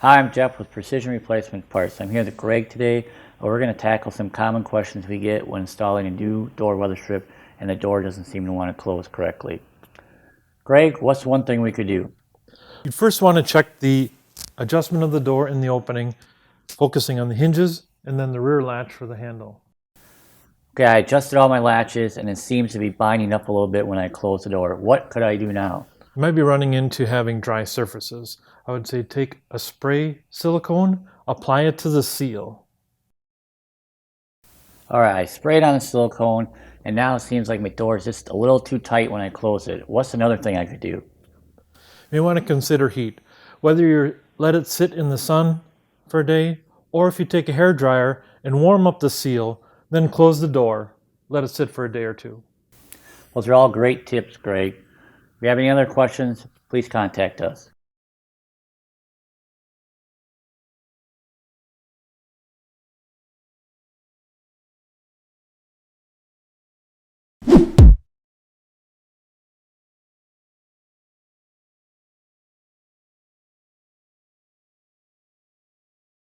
Hi, I'm Jeff with Precision Replacement Parts. I'm here with Greg today. We're going to tackle some common questions we get when installing a new door weather strip and the door doesn't seem to want to close correctly. Greg, what's one thing we could do? You'd first want to check the adjustment of the door in the opening, focusing on the hinges and then the rear latch for the handle. Okay, I adjusted all my latches and it seems to be binding up a little bit when I close the door. What could I do now? You might be running into having dry surfaces. I would say take a spray silicone, apply it to the seal. Alright, I sprayed on the silicone and now it seems like my door is just a little too tight when I close it. What's another thing I could do? You may want to consider heat. Whether you let it sit in the sun for a day, or if you take a hair dryer and warm up the seal, then close the door. Let it sit for a day or two. Those are all great tips, Greg. If you have any other questions, please contact us.